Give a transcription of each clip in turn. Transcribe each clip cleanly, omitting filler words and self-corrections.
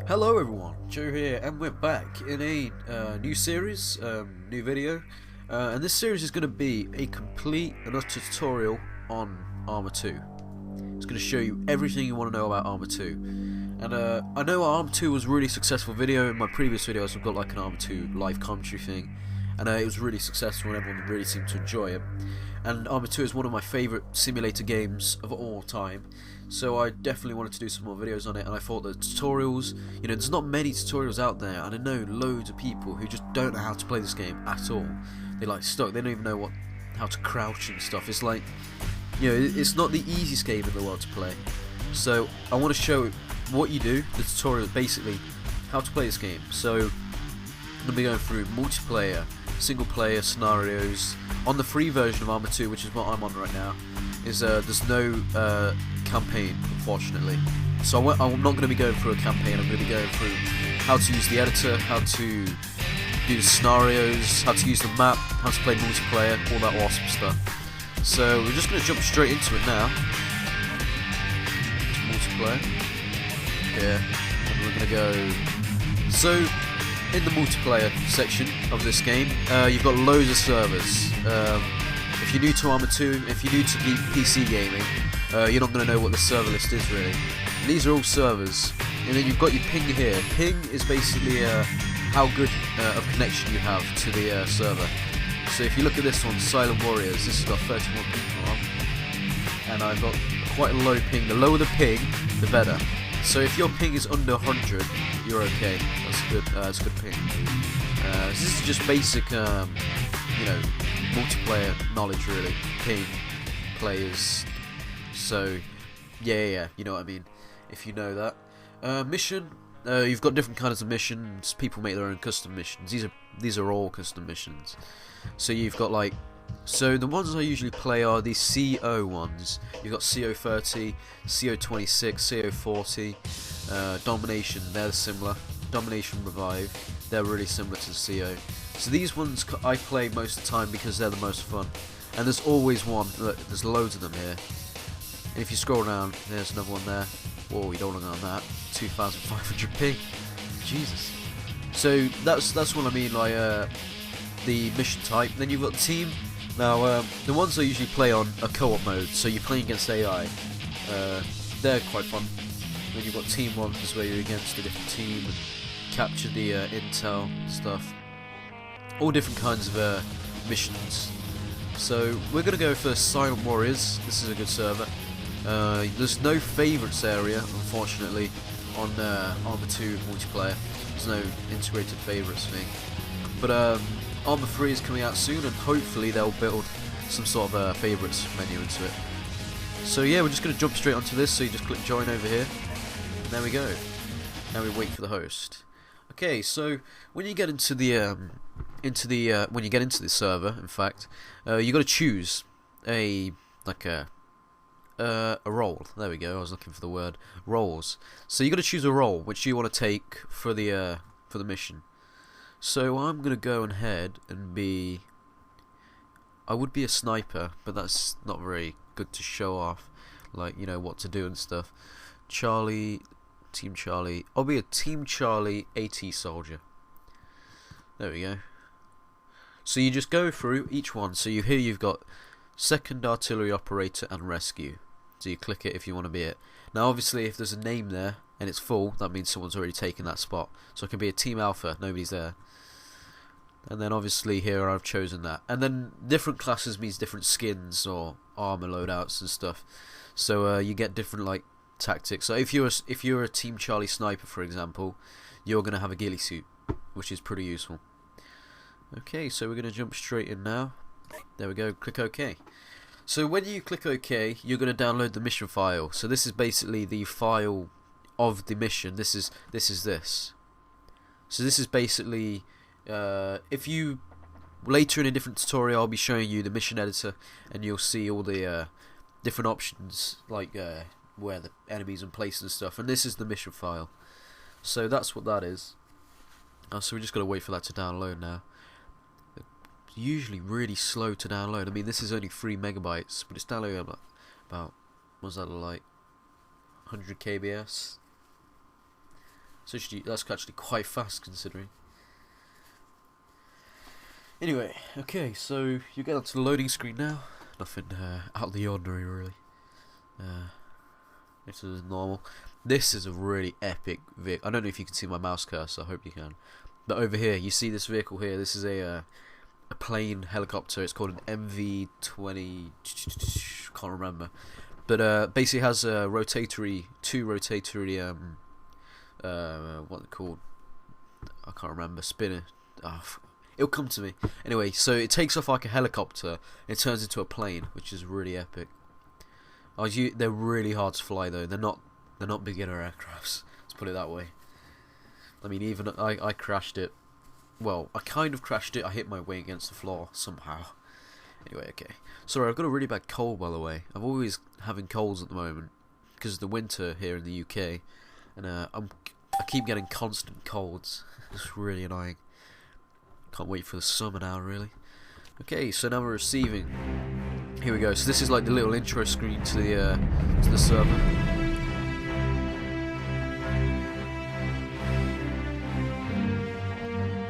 Hello everyone, Joe here, and we're back in a new series, new video, and this series is going to be a complete and utter tutorial on Arma 2. It's going to show you everything you want to know about Arma 2, and I know Arma 2 was a really successful video. In my previous videos I've got like an Arma 2 live commentary thing, and it was really successful and everyone really seemed to enjoy it. And Arma 2 is one of my favourite simulator games of all time, so I definitely wanted to do some more videos on it. And I thought that tutorials, there's not many tutorials out there, and I know loads of people who just don't know how to play this game at all. They're like stuck, they don't even know how to crouch and stuff. It's like, it's not the easiest game in the world to play. So I want to show what you do, the tutorial, basically how to play this game. So I'm going to be going through multiplayer, single player scenarios. On the free version of Arma 2, which is what I'm on right now, there's no campaign, unfortunately. So I'm not going to be going through a campaign. I'm going to be going through how to use the editor, how to do the scenarios, how to use the map, how to play multiplayer, all that awesome stuff. So we're just going to jump straight into it now. Multiplayer. Yeah, and we're going to go. So in the multiplayer section of this game, you've got loads of servers. If you're new to Arma 2, if you're new to PC gaming, you're not going to know what the server list is really. And these are all servers, and then you've got your ping here. Ping is basically how good of connection you have to the server. So if you look at this one, Silent Warriors, this has got 31 people on, and I've got quite a low ping. The lower the ping, the better. So if your ping is under 100, you're okay. That's a good ping. This is just basic, multiplayer knowledge really. Ping, players. So, yeah, you know what I mean. If you know that. Mission. You've got different kinds of missions. People make their own custom missions. These are all custom missions. So you've got like. So the ones I usually play are these CO ones. You've got CO30, CO26, CO40, Domination, they're similar. Domination Revive, they're really similar to the CO. So these ones I play most of the time because they're the most fun. And there's always one, look, there's loads of them here. And if you scroll down, there's another one there. Whoa, you don't look on that. 2,500 ping. Jesus. So that's what I mean by the mission type. Then you've got team. Now, the ones I usually play on are co-op mode, so you're playing against AI. They're quite fun. Then you've got team ones where you're against a different team and capture the intel stuff. All different kinds of missions. So we're going to go for Silent Warriors. This is a good server. There's no favourites area, unfortunately, on Arma 2 multiplayer. There's no integrated favourites thing. But Arma 3 is coming out soon, and hopefully they'll build some sort of favourites menu into it. So yeah, we're just going to jump straight onto this. So you just click join over here, and there we go. Now we wait for the host. Okay, so when you get into the when you get into the server, in fact, you got to choose a role. There we go. I was looking for the word roles. So you got to choose a role which you want to take for the mission. So I'm gonna go ahead and be. I would be a sniper, but that's not very good to show off, like what to do and stuff. Charlie, Team Charlie. I'll be a Team Charlie AT soldier. There we go. So you just go through each one. So here you've got second artillery operator and rescue. So you click it if you want to be it. Now obviously if there's a name there and it's full, that means someone's already taken that spot. So it can be a Team Alpha, nobody's there. And then obviously here I've chosen that. And then different classes means different skins or armor loadouts and stuff. So you get different like tactics. So if you're a Team Charlie sniper, for example, you're gonna have a ghillie suit, which is pretty useful. Okay, so we're gonna jump straight in now. There we go. Click OK. So when you click OK, you're gonna download the mission file. So this is basically the file of the mission. This is this. So this is basically. If you later in a different tutorial, I'll be showing you the mission editor, and you'll see all the different options, like where the enemies and places and stuff. And this is the mission file. So that's what that is. So we just gotta wait for that to download now. It's usually really slow to download. I mean, this is only 3 megabytes, but it's downloading about what's that like? 100 kbs. So that's actually quite fast considering. Anyway, okay, so you get onto the loading screen now. Nothing out of the ordinary, really. This is normal. This is a really epic vehicle. I don't know if you can see my mouse cursor. I hope you can. But over here, you see this vehicle here. This is a plane helicopter. It's called an MV-20. Can't remember. But basically has a two rotatory what they're called. I can't remember. Spinner. It'll come to me. Anyway, so it takes off like a helicopter. It turns into a plane, which is really epic. They're really hard to fly though. They're not beginner aircrafts. Let's put it that way. I mean, even I crashed it. Well, I kind of crashed it. I hit my wing against the floor somehow. Anyway, okay. Sorry, I've got a really bad cold, by the way. I'm always having colds at the moment because of the winter here in the UK, and I keep getting constant colds. It's really annoying. Can't wait for the summer now, really. Okay, so now we're receiving. Here we go. So this is like the little intro screen to the server.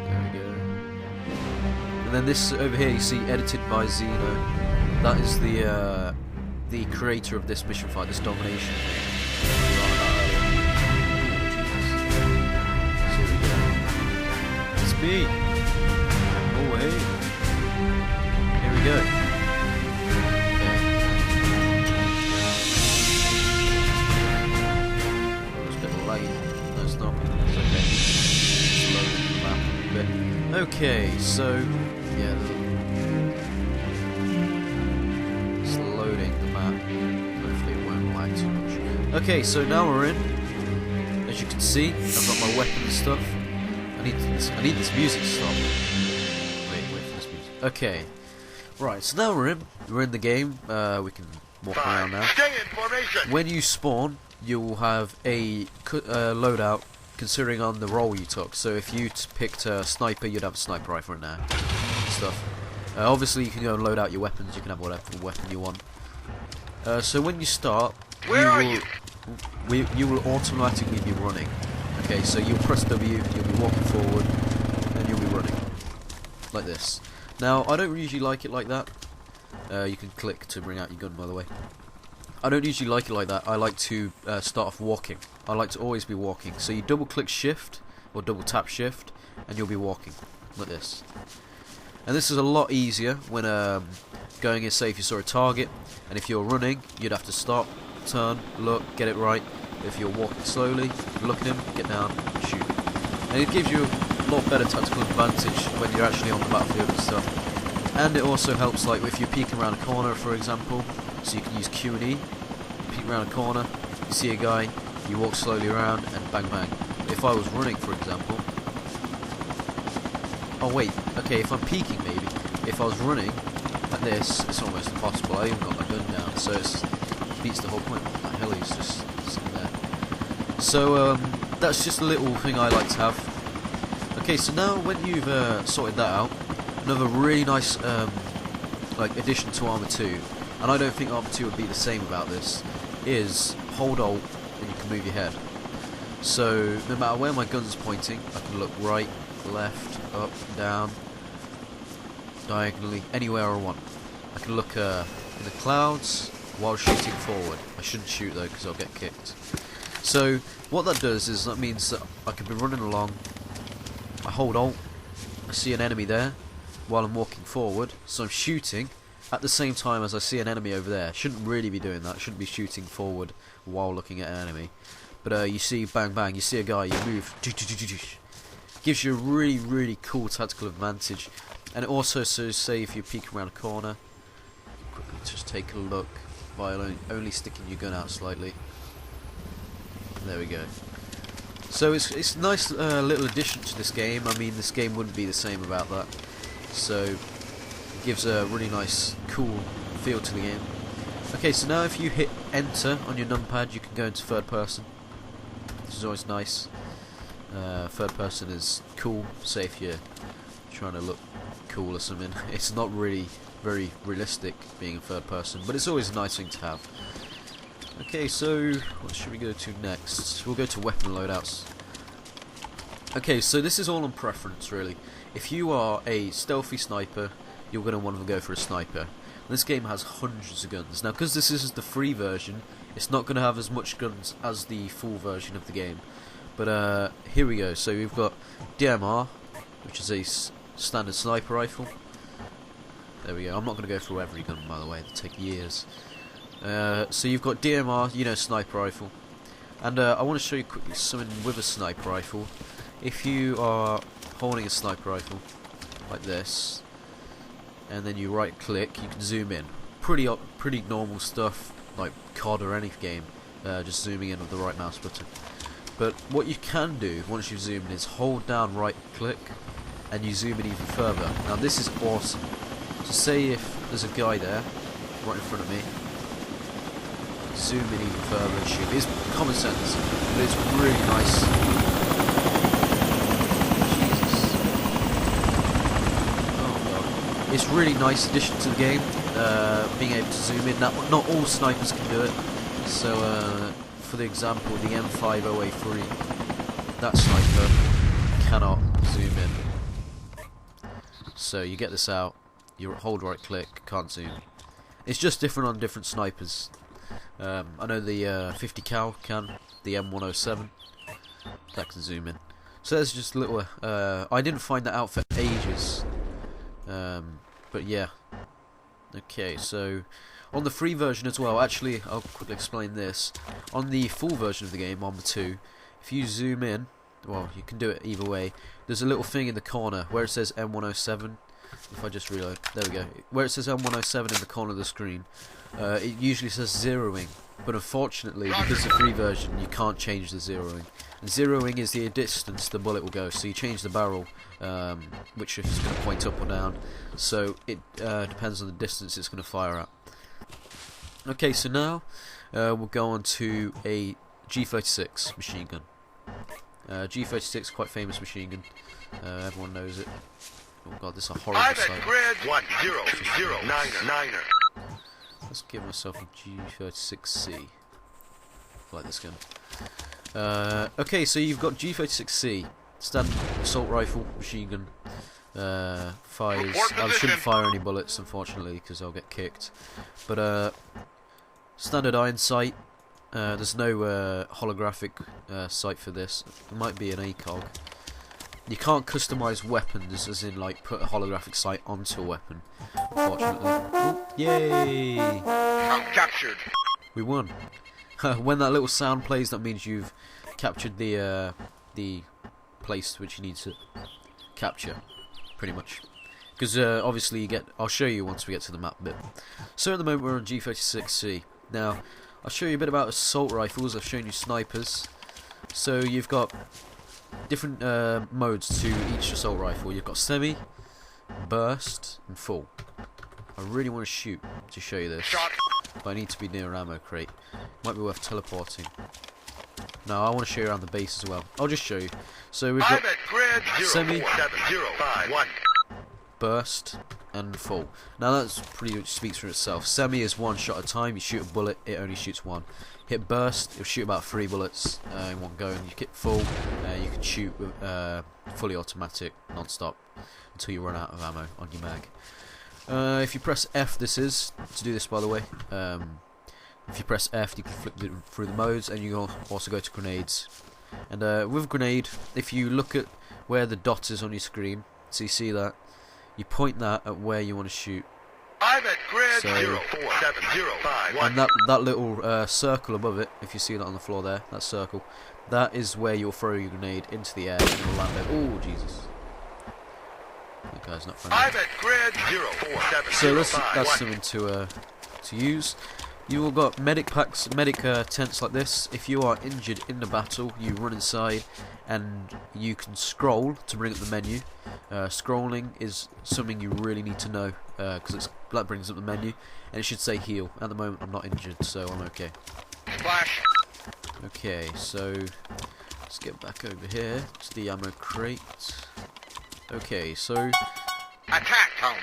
There we go. And then this over here, you see, edited by Zeno. That is the creator of this mission fight, this domination thing. So here we go. It's me. Oh hey. Here we go. Okay. It's a bit of light. No, it's not. It's okay. Slow the map a bit. Okay, so yeah, it's loading the map. Hopefully it won't lag too much. Okay, so now we're in. As you can see, I've got my weapon and stuff. I need this music to stop. Wait for this music. Okay. Right, so now we're in the game. We can walk around now. Stay in formation. When you spawn, you will have a loadout considering on the role you took. So if you picked a sniper, you'd have a sniper rifle in there and stuff. Obviously, you can go and load out your weapons. You can have whatever weapon you want. So when you start, you will automatically be running. Okay, so you'll press W, you'll be walking forward, and you'll be running like this. Now, I don't usually like it like that. You can click to bring out your gun, by the way. I don't usually like it like that. I like to start off walking. I like to always be walking. So you double click shift, or double tap shift, and you'll be walking like this. And this is a lot easier when going in, say if you saw a target, and if you're running, you'd have to stop, turn, look, get it right. If you're walking slowly, look at him, get down, shoot. And it gives you a lot better tactical advantage when you're actually on the battlefield and stuff. And it also helps, like if you're peeking around a corner, for example, so you can use Q and E, peek around a corner, you see a guy, you walk slowly around, and bang bang. If I was running, for example, oh wait, okay, if I'm peeking maybe, if I was running like this, it's almost impossible. I even got my gun down, so it beats the whole point. What the hell, he's just sitting there. So that's just a little thing I like to have. Okay, so now when you've sorted that out, another really nice like addition to Arma 2, and I don't think Arma 2 would be the same about this, is hold Alt and you can move your head. So no matter where my gun's pointing, I can look right, left, up, down, diagonally, anywhere I want. I can look in the clouds while shooting forward. I shouldn't shoot though because I'll get kicked. So what that does is that means that I can be running along, I hold Alt, I see an enemy there while I'm walking forward, so I'm shooting at the same time as I see an enemy over there. Shouldn't really be doing that, shouldn't be shooting forward while looking at an enemy. But you see bang bang, you see a guy, you move, gives you a really, really cool tactical advantage. And it also, so say if you're peeking around a corner, quickly just take a look by only sticking your gun out slightly. There we go. So it's a nice little addition to this game. I mean, this game wouldn't be the same without that. So it gives a really nice, cool feel to the game. Okay, so now if you hit enter on your numpad, you can go into third person. This is always nice. Third person is cool, say if you're trying to look cool or something. It's not really very realistic being in third person, but it's always a nice thing to have. Okay, so what should we go to next? We'll go to weapon loadouts. Okay, so this is all on preference, really. If you are a stealthy sniper, you're going to want to go for a sniper. This game has hundreds of guns. Now, because this is the free version, it's not going to have as much guns as the full version of the game. But here we go. So we've got DMR, which is a standard sniper rifle. There we go. I'm not going to go through every gun, by the way. It'll take years. So you've got DMR, you know, sniper rifle. And I want to show you quickly something with a sniper rifle. If you are holding a sniper rifle like this, and then you right click, you can zoom in. Pretty normal stuff, like COD or any game, just zooming in with the right mouse button. But what you can do once you've zoomed in is hold down right click, and you zoom in even further. Now this is awesome. So say if there's a guy there, right in front of me, zoom in even further and shoot. It's common sense, but it's really nice. It's really nice addition to the game, being able to zoom in. Now, not all snipers can do it, so for the example, the M50A3, that sniper cannot zoom in. So you get this out, you hold right click, can't zoom. It's just different on different snipers. I know the 50 cal can, the M107, that can zoom in. So there's just a little, I didn't find that out for ages. But yeah. Okay, so on the free version as well, actually I'll quickly explain this. On the full version of the game, Arma 2, if you zoom in, well, you can do it either way. There's a little thing in the corner where it says M107. If I just reload, there we go. Where it says M107 in the corner of the screen, it usually says zeroing. But unfortunately, because of the free version, you can't change the zeroing. And zeroing is the distance the bullet will go. So you change the barrel, which is going to point up or down. So it depends on the distance it's going to fire at. Okay, so now we'll go on to a G36 machine gun. G36, quite famous machine gun. Everyone knows it. Oh god, this is a horrible sight. 1009er. Let's give myself a G36C. I like this gun. Okay, so you've got G36C, standard assault rifle, machine gun. Fires. I shouldn't fire any bullets, unfortunately, because I'll get kicked. But standard iron sight. There's no holographic sight for this. It might be an ACOG. You can't customize weapons, as in like put a holographic sight onto a weapon. Unfortunately. Oh, yay! I'm captured. We won. When that little sound plays, that means you've captured the place which you need to capture, pretty much. Because obviously you get. I'll show you once we get to the map bit. So at the moment we're on G36C. Now I'll show you a bit about assault rifles. I've shown you snipers. So you've got different modes to each assault rifle. You've got semi, burst, and full. I really want to shoot to show you this, but I need to be near an ammo crate. Might be worth teleporting. No, I want to show you around the base as well. I'll just show you. So we've got semi, burst, and full. Now that's pretty much speaks for itself. Semi is one shot at a time. You shoot a bullet, it only shoots one. Hit burst, it'll shoot about 3 bullets in one go. And you hit full, you can shoot with fully automatic, non-stop, until you run out of ammo on your mag. If you press F, this is to do this, by the way. If you press F, you can flip through the modes, and you can also go to grenades. And with grenade, if you look at where the dot is on your screen, so you see that, you point that at where you want to shoot. I'm at grid So, 04705. and that little circle above it, if you see that on the floor there, that circle, that is where you'll throw your grenade into the air and it'll land there. Oh Jesus! That guy's not friendly. I'm at grid 04705. So that's something to use. You all got medic packs, medic tents like this. If you are injured in the battle, you run inside, and you can scroll to bring up the menu. Scrolling is something you really need to know, because that brings up the menu, and it should say heal. At the moment, I'm not injured, so I'm okay. Flash. Okay, so let's get back over here to the ammo crate. Okay, so Attack cone.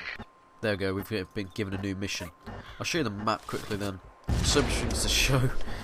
there we go. We've been given a new mission. I'll show you the map quickly then. So much things to show.